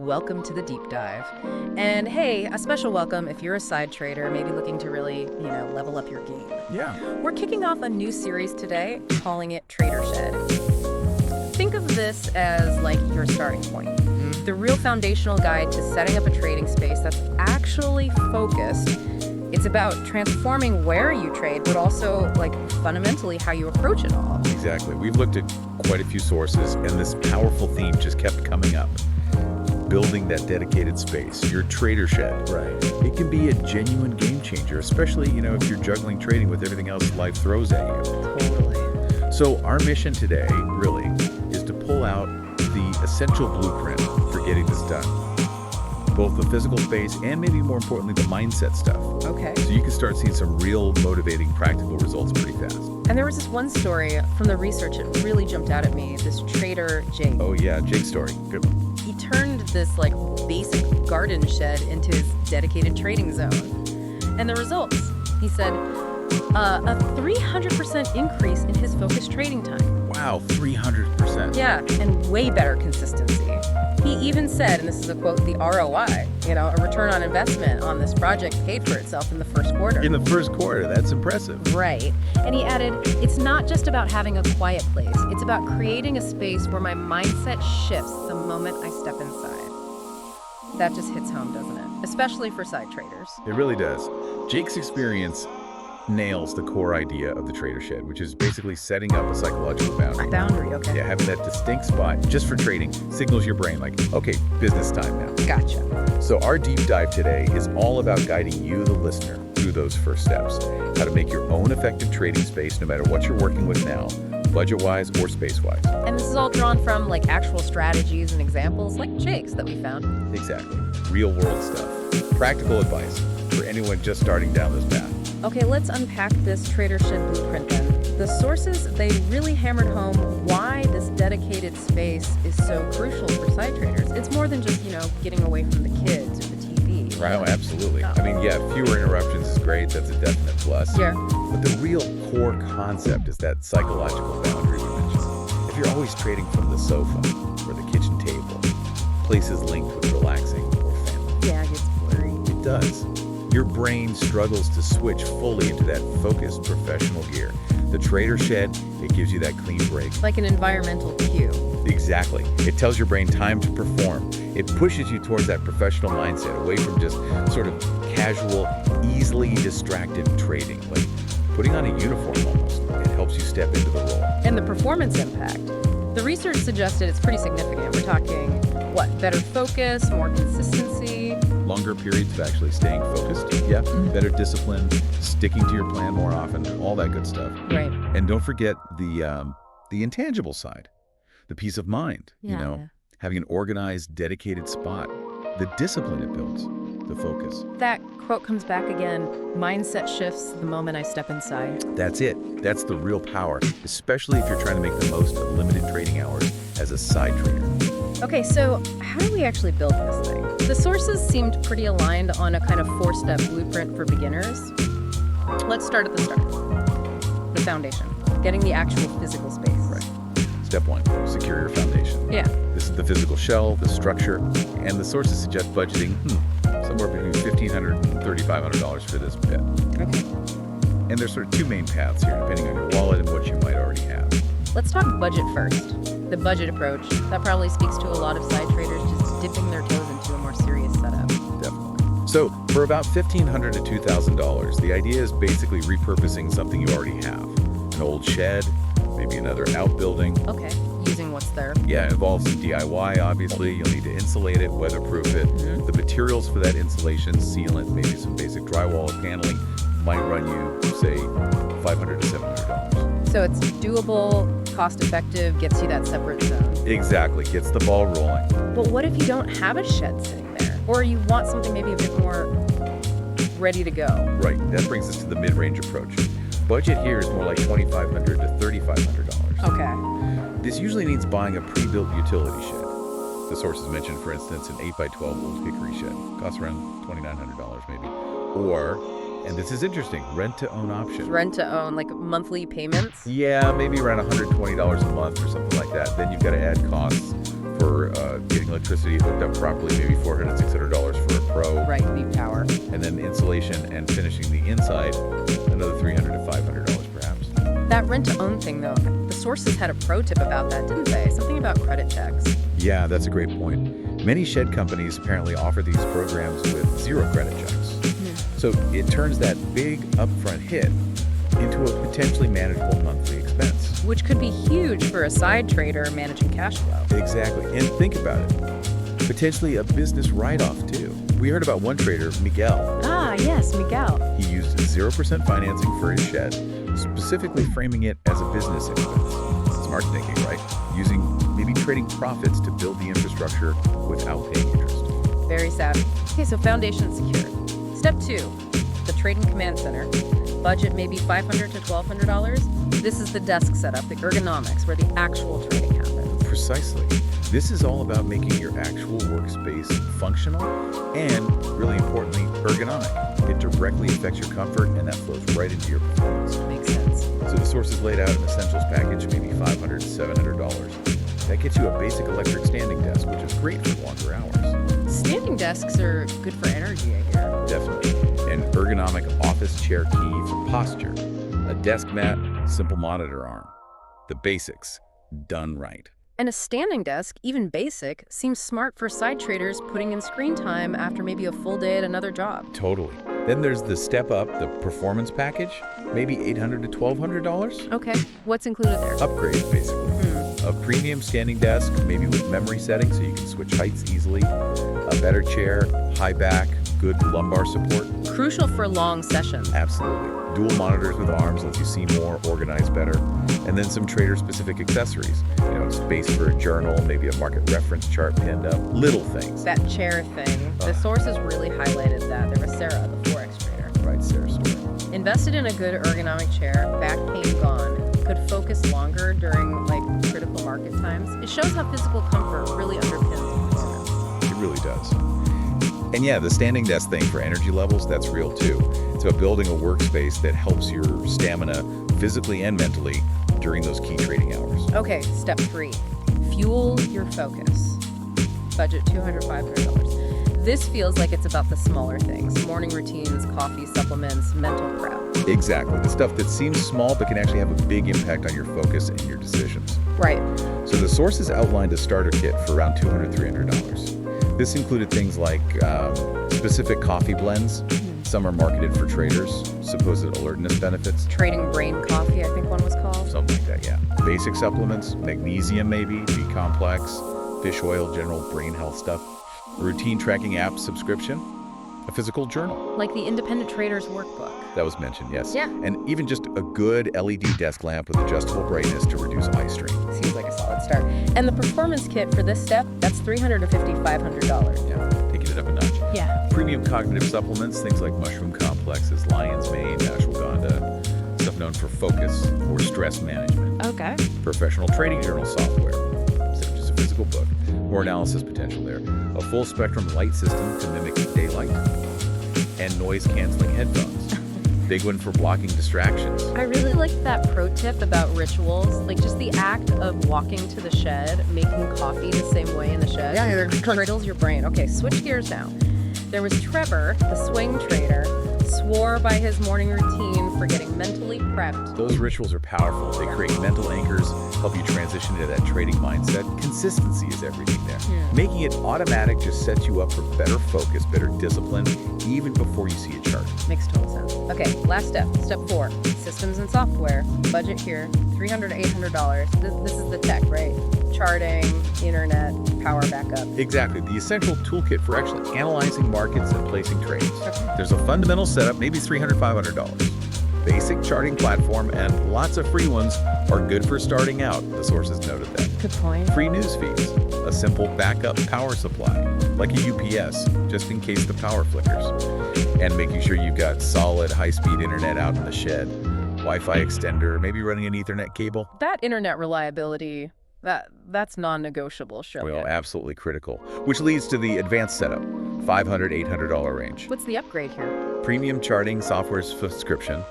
welcome to the deep dive. And hey, a special welcome if you're a side trader, maybe looking to really, level up your game. Yeah. We're kicking off a new series today, calling it Tradershed. Think of this as like your starting point. The real foundational guide to setting up a trading space that's actually focused. It's about transforming where you trade, but also fundamentally how you approach it all. Exactly. We've looked at quite a few sources, and this powerful theme just kept coming up. Building that dedicated space, your trader shed. Right. It can be a genuine game changer, especially, if you're juggling trading with everything else life throws at you. Totally. So our mission today, really, is to pull out the essential blueprint for getting this done. Both the physical space and maybe more importantly, the mindset stuff. Okay. So you can start seeing some real motivating practical results pretty fast. And there was this one story from the research that really jumped out at me, this trader, Jake. Oh yeah, Jake's story. Good one. He turned this basic garden shed into his dedicated trading zone. And the results, he said, a 300% increase in his focused trading time. Wow, 300%. Yeah, and way better consistency. He even said, and this is a quote, the ROI, a return on investment on this project paid for itself in the first quarter. In the first quarter, that's impressive. Right. And he added, it's not just about having a quiet place. It's about creating a space where my mindset shifts the moment I step inside. That just hits home, doesn't it? Especially for side traders. It really does. Jake's experience nails the core idea of the trader shed, which is basically setting up a psychological boundary. A boundary, okay. Yeah, having that distinct spot just for trading signals your brain okay, business time now. Gotcha. So our deep dive today is all about guiding you, the listener, through those first steps. How to make your own effective trading space no matter what you're working with now, budget-wise or space-wise. And this is all drawn from actual strategies and examples like Jake's that we found. Exactly. Real-world stuff. Practical advice for anyone just starting down this path. Okay, let's unpack this trader shed blueprint then. The sources, they really hammered home why this dedicated space is so crucial for side traders. It's more than just, getting away from the kids or the TV. Right, oh, absolutely. No. I mean, yeah, fewer interruptions is great. That's a definite plus. Yeah. But the real core concept is that psychological boundary we mentioned. If you're always trading from the sofa or the kitchen table, places linked with relaxing or family. Yeah, it gets blurry. It does. Your brain struggles to switch fully into that focused professional gear. The trader shed, it gives you that clean break. Like an environmental cue. Exactly. It tells your brain time to perform. It pushes you towards that professional mindset, away from just sort of casual, easily distracted trading, like putting on a uniform almost. It helps you step into the role. And the performance impact. The research suggested it's pretty significant. We're talking, better focus, more consistency. Longer periods of actually staying focused. Yeah. Better discipline, sticking to your plan more often, all that good stuff. Right. And don't forget the intangible side, the peace of mind, having an organized, dedicated spot, the discipline it builds, the focus. That quote comes back again, mindset shifts the moment I step inside. That's it. That's the real power, especially if you're trying to make the most of limited trading hours as a side trader. Okay, so how do we actually build this thing? The sources seemed pretty aligned on a kind of 4-step blueprint for beginners. Let's start at the start. The foundation, getting the actual physical space. Right. Step 1, secure your foundation. Yeah. This is the physical shell, the structure, and the sources suggest budgeting somewhere between $1,500 and $3,500 for this bit. Okay. And there's sort of 2 main paths here, depending on your wallet and what you might already have. Let's talk budget first. The budget approach, that probably speaks to a lot of side traders just dipping their toes into a more serious setup. Definitely. So for about $1,500 to $2,000, the idea is basically repurposing something you already have. An old shed, maybe another outbuilding. Okay, using what's there. Yeah, it involves some DIY, obviously. You'll need to insulate it, weatherproof it. The materials for that insulation, sealant, maybe some basic drywall or paneling might run you, say, $500 to $700. So it's doable, cost-effective, gets you that separate zone. Exactly, gets the ball rolling. But what if you don't have a shed sitting there? Or you want something maybe a bit more ready to go? Right, that brings us to the mid-range approach. Budget here is more like $2,500 to $3,500. Okay. This usually means buying a pre-built utility shed. The sources mentioned, for instance, an 8x12 old hickory shed. Costs around $2,900 maybe. Or, and this is interesting, rent-to-own option. Rent-to-own, like monthly payments? Yeah, maybe around $120 a month or something like that. Then you've got to add costs for getting electricity hooked up properly, maybe $400, $600 for a pro. Right, the power. And then insulation and finishing the inside, another $300 to $500 perhaps. That rent-to-own thing, though, the sources had a pro tip about that, didn't they? Something about credit checks. Yeah, that's a great point. Many shed companies apparently offer these programs with zero credit checks. So it turns that big upfront hit into a potentially manageable monthly expense. Which could be huge for a side trader managing cash flow. Exactly. And think about it. Potentially a business write-off, too. We heard about one trader, Miguel. Ah, yes, Miguel. He used 0% financing for his shed, specifically framing it as a business expense. Smart thinking, right? Using maybe trading profits to build the infrastructure without paying interest. Very savvy. Okay, so foundation secured. Step 2, the Trading Command Center. Budget maybe $500 to $1,200. This is the desk setup, the ergonomics, where the actual trading happens. Precisely. This is all about making your actual workspace functional and, really importantly, ergonomic. It directly affects your comfort, and that flows right into your performance. Makes sense. So the sources laid out an essentials package, maybe $500 to $700. That gets you a basic electric standing desk, which is great for longer hours. Standing desks are good for energy, I hear. Definitely. An ergonomic office chair key for posture. A desk mat, simple monitor arm. The basics, done right. And a standing desk, even basic, seems smart for side traders putting in screen time after maybe a full day at another job. Totally. Then there's the step up, the performance package, maybe $800 to $1,200. Okay, what's included there? Upgrade, basically. A premium standing desk, maybe with memory settings so you can switch heights easily. A better chair, high back, good lumbar support. Crucial for long sessions. Absolutely. Dual monitors with arms lets you see more, organize better. And then some trader-specific accessories. Space for a journal, maybe a market reference chart pinned up. Little things. That chair thing. The sources really highlighted that. There was Sarah, the Forex trader. Right, Sarah's story. Invested in a good ergonomic chair, back pain gone, could focus longer during critical market times. It shows how physical comfort really underpins performance. It really does. And yeah, the standing desk thing for energy levels, that's real too. It's about building a workspace that helps your stamina physically and mentally during those key trading hours. Okay, step 3, fuel your focus. Budget $200, $500. This feels like it's about the smaller things, morning routines, coffee, supplements, mental prep. Exactly, the stuff that seems small but can actually have a big impact on your focus and your decisions. Right. So the sources outlined a starter kit for around $200, $300. This included things like specific coffee blends. Some are marketed for traders, supposed alertness benefits. Trading brain coffee, I think one was called. Something like that, yeah. Basic supplements, magnesium maybe, B-complex, fish oil, general brain health stuff. A routine tracking app subscription, a physical journal. Like the Independent Trader's Workbook. That was mentioned, yes. Yeah. And even just a good LED desk lamp with adjustable brightness to reduce eye strain. Seems like a solid start. And the performance kit for this step, that's $350, $500. Yeah, taking it up a notch. Yeah. Premium cognitive supplements, things like mushroom complexes, lion's mane, ashwagandha, stuff known for focus or stress management. Okay. Professional trading journal software, such as a physical book. More analysis potential there. A full spectrum light system to mimic daylight. And noise canceling headphones. Big one for blocking distractions. I really liked that pro tip about rituals, like just the act of walking to the shed, making coffee the same way in the shed. Yeah, Cradles your brain. Okay, switch gears now. There was Trevor, the swing trader, swore by his morning routine for getting mentally prepped. Those rituals are powerful. They create mental anchors, help you transition to that trading mindset. Consistency is everything there. Making it automatic just sets you up for better focus, better discipline, even before you see a chart. Makes total sense. Okay, last step. Step 4, systems and software. Budget here, $300 to $800. This is the tech, right? Charting, internet, power backup. Exactly. The essential toolkit for actually analyzing markets and placing trades. Okay. There's a fundamental setup, maybe $300, $500. Basic charting platform and lots of free ones are good for starting out. The sources noted that. Good point. Free news feeds, a simple backup power supply, like a UPS, just in case the power flickers. And making sure you've got solid high-speed internet out in the shed. Wi-Fi extender, maybe running an Ethernet cable. That internet reliability, that's non-negotiable, surely. Well, absolutely critical. Which leads to the advanced setup, $500, $800 range. What's the upgrade here? Premium charting software subscription,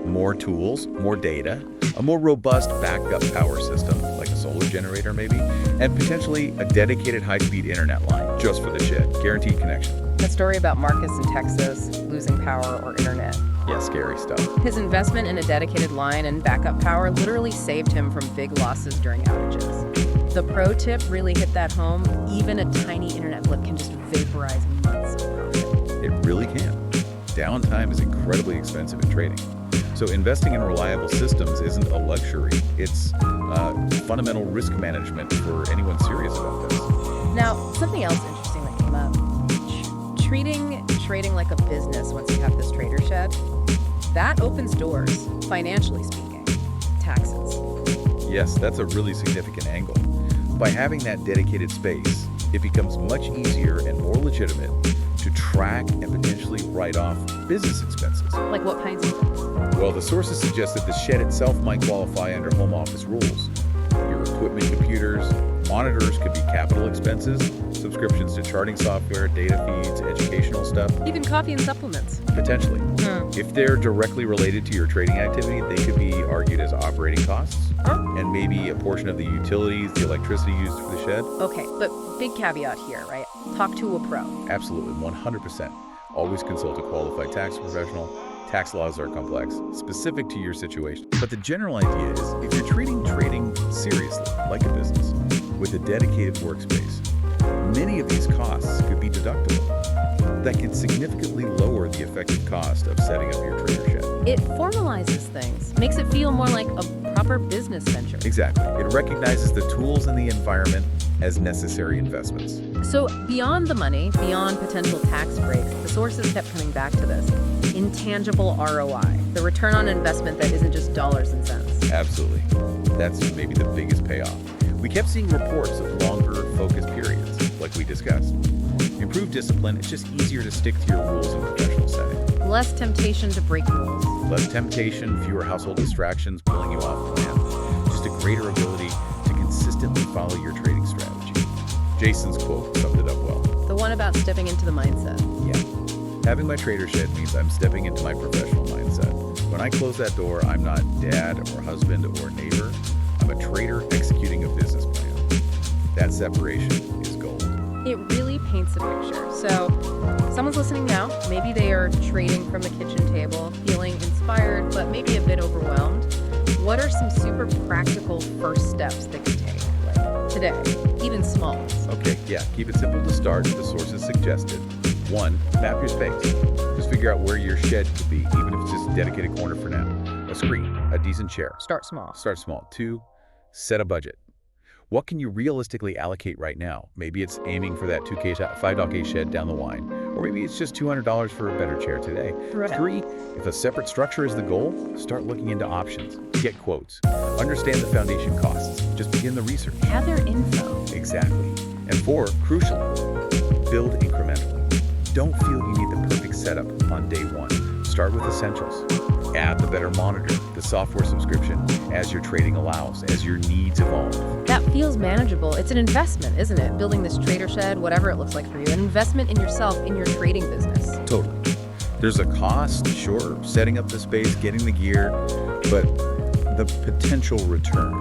more tools, more data, a more robust backup power system, like a solar generator maybe, and potentially a dedicated high-speed internet line just for the shed, guaranteed connection. The story about Marcus in Texas losing power or internet. Yeah, scary stuff. His investment in a dedicated line and backup power literally saved him from big losses during outages. The pro tip really hit that home. Even a tiny internet blip can just vaporize months of profit. It really can. Downtime is incredibly expensive in trading. So investing in reliable systems isn't a luxury. It's fundamental risk management for anyone serious about this. Now, something else interesting that came up. Treating trading like a business once you have this Tradershed, that opens doors, financially speaking. Taxes. Yes, that's a really significant angle. By having that dedicated space, it becomes much easier and more legitimate to track and potentially write off business expenses. Like what kinds of things? Well, the sources suggest that the shed itself might qualify under home office rules. Your equipment, computers, monitors could be capital expenses, subscriptions to charting software, data feeds, educational stuff. Even coffee and supplements. Potentially. If they're directly related to your trading activity, they could be argued as operating costs, and maybe a portion of the utilities, the electricity used for the shed. Okay, but big caveat here, right? Talk to a pro. Absolutely, 100%. Always consult a qualified tax professional. Tax laws are complex, specific to your situation. But the general idea is, if you're treating trading seriously, like a business, with a dedicated workspace, many of these costs could be deductible. That can significantly lower the effective cost of setting up your Tradershed. It formalizes things, makes it feel more like a proper business venture. Exactly. It recognizes the tools and the environment as necessary investments. So beyond the money, beyond potential tax breaks, the sources kept coming back to this. Intangible ROI, the return on investment that isn't just dollars and cents. Absolutely. That's maybe the biggest payoff. We kept seeing reports of longer focus periods, like we discussed. Improved discipline, it's just easier to stick to your rules in professional setting. Less temptation to break rules. Less temptation, fewer household distractions pulling you off plan. Just a greater ability to consistently follow your trading strategy. Jason's quote summed it up well. The one about stepping into the mindset. Yeah. Having my Tradershed means I'm stepping into my professional mindset. When I close that door, I'm not dad or husband or neighbor. I'm a trader executing a business plan. That separation is gold. It really paints a picture. So, someone's listening now. Maybe they are trading from the kitchen table, feeling inspired, but maybe a bit overwhelmed. What are some super practical first steps they could take, like today, even small ones? Okay, yeah, keep it simple to start. The sources suggested. 1, map your space. Just figure out where your shed could be, even if it's just a dedicated corner for now. A screen, a decent chair. Start small. Start small. 2, set a budget. What can you realistically allocate right now? Maybe it's aiming for that $5K shed down the line, or maybe it's just $200 for a better chair today. Right. 3, if a separate structure is the goal, start looking into options. Get quotes. Understand the foundation costs. Just begin the research. Have their info. Exactly. And 4, crucially, build incrementally. Don't feel you need the perfect setup on day 1. Start with essentials. Add the better monitor, the software subscription, as your trading allows, as your needs evolve. That feels manageable. It's an investment, isn't it? Building this Tradershed, whatever it looks like for you, an investment in yourself, in your trading business. Totally. There's a cost, sure, setting up the space, getting the gear, but the potential return,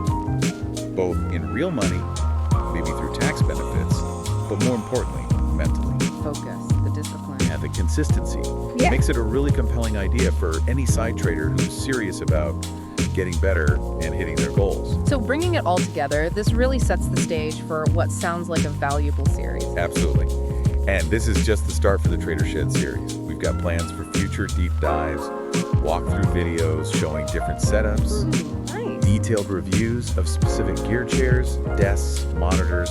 both in real money, maybe through tax benefits, but more importantly, mentally. Focus, the discipline. And the consistency. Yeah. Makes it a really compelling idea for any side trader who's serious about getting better and hitting their goals. So bringing it all together, this really sets the stage for what sounds like a valuable series. Absolutely. And this is just the start for the Tradershed series. We've got plans for future deep dives, walkthrough videos showing different setups, Nice. detailed reviews of specific gear chairs, desks, monitors,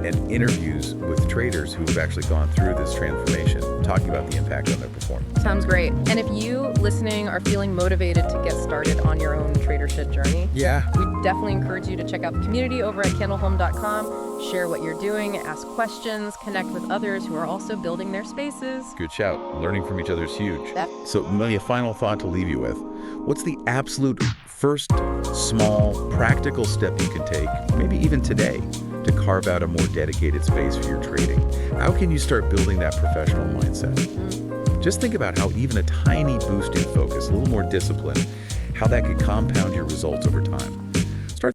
and interviews with traders who've actually gone through this transformation, talking about the impact on their performance. Sounds great. And if you, listening, are feeling motivated to get started on your own Tradershed journey, Yeah. we definitely encourage you to check out the community over at candlehome.com, share what you're doing, ask questions, connect with others who are also building their spaces. Good shout. Learning from each other is huge. That- So maybe a final thought to leave you with. What's the absolute first small practical step you can take, maybe even today, to carve out a more dedicated space for your trading? How can you start building that professional mindset? Just think about how even a tiny boost in focus, a little more discipline, how that could compound your results over time.